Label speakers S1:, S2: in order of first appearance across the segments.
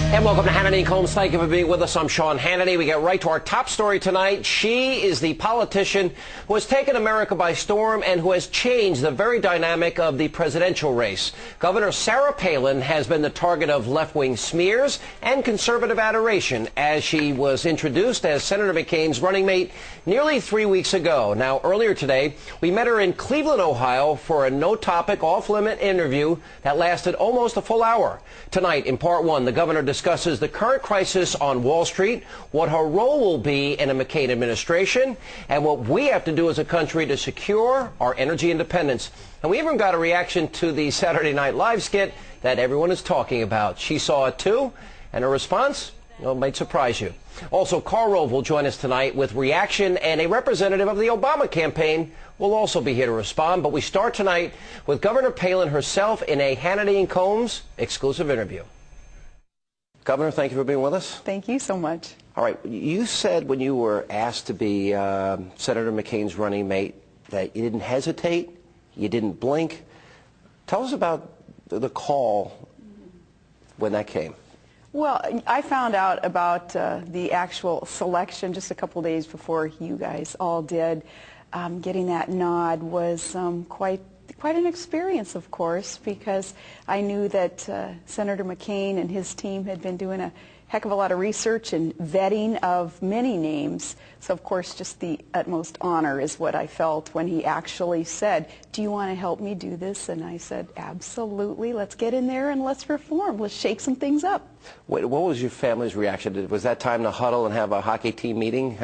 S1: And welcome to Hannity and Colmes. Thank you for being with us. I'm Sean Hannity. We get right to our top story tonight. She is the politician who has taken America by storm and who has changed the very dynamic of the presidential race. Governor Sarah Palin has been the target of left-wing smears and conservative adoration as she was introduced as Senator McCain's running mate nearly 3 weeks ago. Now, earlier today, we met her in Cleveland, Ohio for a no-topic, off-limit interview that lasted almost a full hour. Tonight, in part one, the governor discusses the current crisis on Wall Street, what her role will be in a McCain administration, and what we have to do as a country to secure our energy independence. And we even got a reaction to the Saturday Night Live skit that everyone is talking about. She saw it too, and her response, well, it might surprise you. Also, Karl Rove will join us tonight with reaction, and a representative of the Obama campaign will also be here to respond. But we start tonight with Governor Palin herself in a Hannity and Colmes exclusive interview. Governor, thank you for being with us.
S2: Thank you so much.
S1: All right. You said when you were asked to be Senator McCain's running mate that you didn't hesitate, you didn't blink. Tell us about the call when that came.
S2: Well, I found out about the actual selection just a couple days before you guys all did. Getting that nod was quite an experience, of course, because I knew that Senator McCain and his team had been doing a heck of a lot of research and vetting of many names. So, of course, just the utmost honor is what I felt when he actually said, "Do you want to help me do this?" And I said, "Absolutely. Let's get in there and let's reform. Let's shake some things up."
S1: What was your family's reaction? Was that time to huddle and have a hockey team meeting?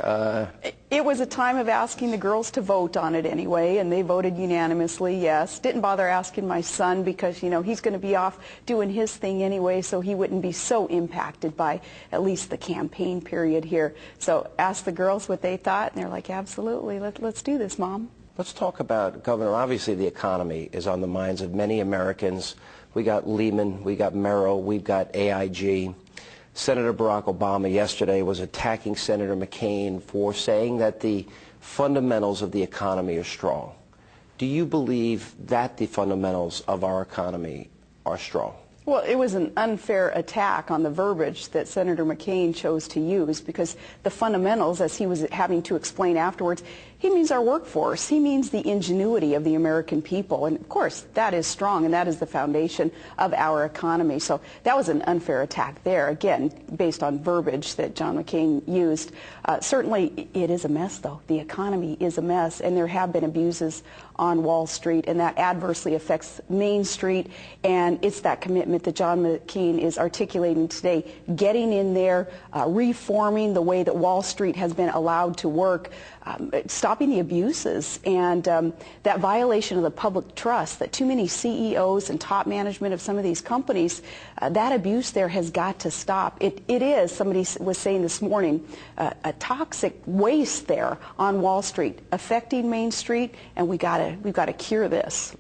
S2: It was a time of asking the girls to vote on it anyway, and they voted unanimously, yes. Didn't bother asking my son because, you know, he's going to be off doing his thing anyway, so he wouldn't be so impacted by at least the campaign period here. So asked the girls what they thought, and they're like, "Absolutely, let's do this, Mom."
S1: Let's talk about, Governor, obviously the economy is on the minds of many Americans. We got Lehman, we got Merrill, we've got AIG. Senator Barack Obama yesterday was attacking Senator McCain for saying that the fundamentals of the economy are strong. Do you believe that the fundamentals of our economy are strong?
S2: Well, it was an unfair attack on the verbiage that Senator McCain chose to use, because the fundamentals, as he was having to explain afterwards, he means our workforce. He means the ingenuity of the American people. And, of course, that is strong, and that is the foundation of our economy. So that was an unfair attack there, again, based on verbiage that John McCain used. Certainly, it is a mess, though. The economy is a mess, and there have been abuses on Wall Street, and that adversely affects Main Street. And it's that commitment that John McCain is articulating today, getting in there, reforming the way that Wall Street has been allowed to work, stopping the abuses, and that violation of the public trust that too many CEOs and top management of some of these companies, that abuse there has got to stop. It is, somebody was saying this morning, a toxic waste there on Wall Street affecting Main Street, and we've got to cure this.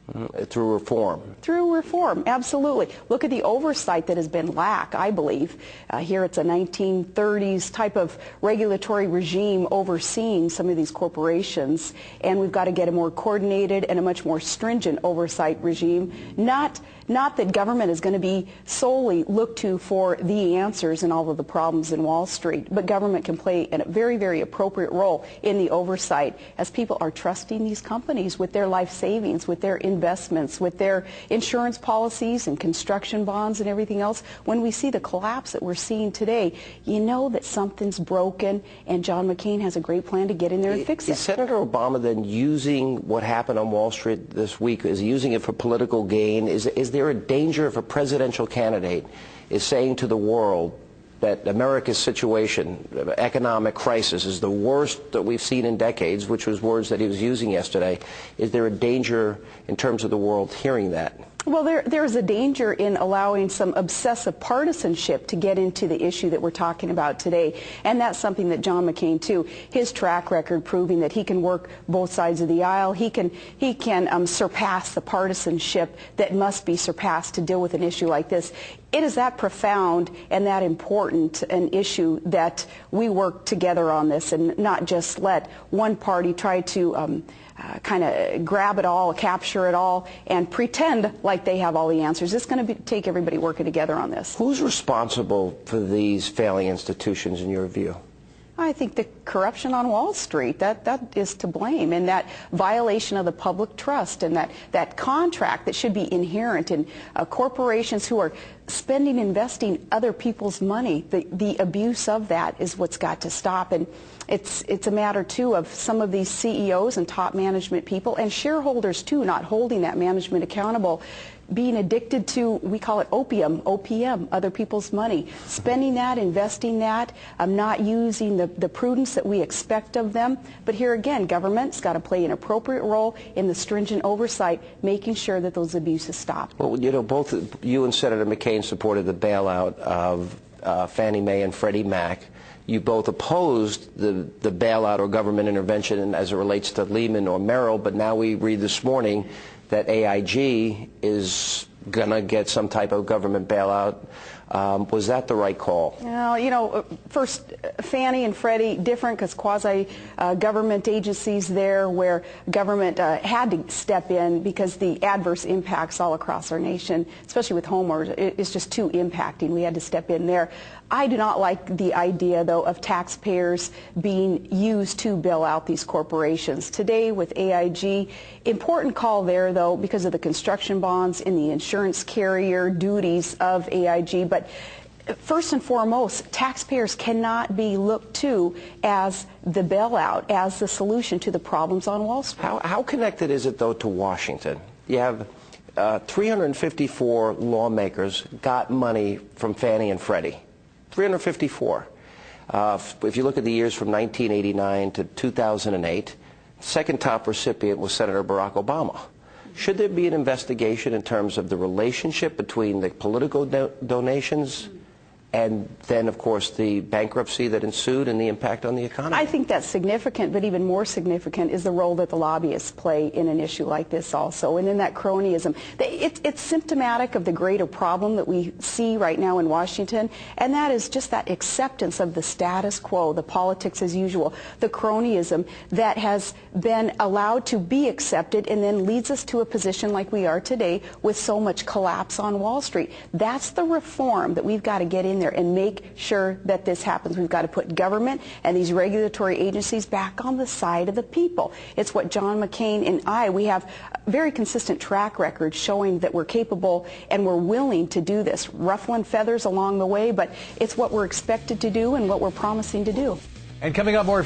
S1: Through reform.
S2: Through reform, absolutely. Look at the oversight that has been lack, I believe. Here it's a 1930s type of regulatory regime overseeing some of these corporations, and we've got to get a more coordinated and a much more stringent oversight regime. Not that government is going to be solely looked to for the answers in all of the problems in Wall Street, but government can play a very, very appropriate role in the oversight as people are trusting these companies with their life savings, with their investments, with their insurance policies and construction bonds and everything else. When we see the collapse that we're seeing today, you know that something's broken, and John McCain has a great plan to get in there and fix it.
S1: Is Senator Obama then using what happened on Wall Street this week, is he using it for political gain? Is there a danger if a presidential candidate is saying to the world that America's situation, economic crisis, is the worst that we've seen in decades, which was words that he was using yesterday? Is there a danger in terms of the world hearing that?
S2: Well, there's a danger in allowing some obsessive partisanship to get into the issue that we're talking about today, and that's something that John McCain, too, his track record proving that he can work both sides of the aisle. He can surpass the partisanship that must be surpassed to deal with an issue like this. It is that profound and that important an issue that we work together on this and not just let one party try to kind of grab it all, capture it all, and pretend like they have all the answers. It's going to take everybody working together on this.
S1: Who's responsible for these failing institutions in your view?
S2: I think the corruption on Wall Street, that is to blame, and that violation of the public trust, and that contract that should be inherent in corporations who are spending, investing other people's money. The abuse of that is what's got to stop. And it's a matter, too, of some of these CEOs and top management people and shareholders, too, not holding that management accountable, being addicted to, we call it opium, OPM, other people's money, spending that, investing that, not using the prudence that we expect of them. But here again, government's got to play an appropriate role in the stringent oversight, making sure that those abuses stop.
S1: Well, you know, both you and Senator McCain supported the bailout of Fannie Mae and Freddie Mac. You both opposed the bailout or government intervention as it relates to Lehman or Merrill, but now we read this morning that AIG is going to get some type of government bailout. Was that the right call?
S2: Well, you know, first, Fannie and Freddie, different because quasi-government agencies there where government had to step in because the adverse impacts all across our nation, especially with homeowners, it's just too impacting. We had to step in there. I do not like the idea, though, of taxpayers being used to bail out these corporations. Today with AIG, important call there, though, because of the construction bonds and the insurance carrier duties of AIG. But first and foremost, taxpayers cannot be looked to as the bailout, as the solution to the problems on Wall Street.
S1: How connected is it, though, to Washington? You have 354 lawmakers got money from Fannie and Freddie. 354. If you look at the years from 1989 to 2008, second top recipient was Senator Barack Obama. Should there be an investigation in terms of the relationship between the political donations and then, of course, the bankruptcy that ensued and the impact on the economy?
S2: I think that's significant, but even more significant is the role that the lobbyists play in an issue like this also. And in that cronyism, it's symptomatic of the greater problem that we see right now in Washington, and that is just that acceptance of the status quo, the politics as usual, the cronyism that has been allowed to be accepted and then leads us to a position like we are today with so much collapse on Wall Street. That's the reform that we've got to get in there and make sure that this happens. We've got to put government and these regulatory agencies back on the side of the people. It's what John McCain and we have a very consistent track record showing that we're capable and we're willing to do this. Ruffling feathers along the way, but it's what we're expected to do and what we're promising to do.
S3: And coming up, more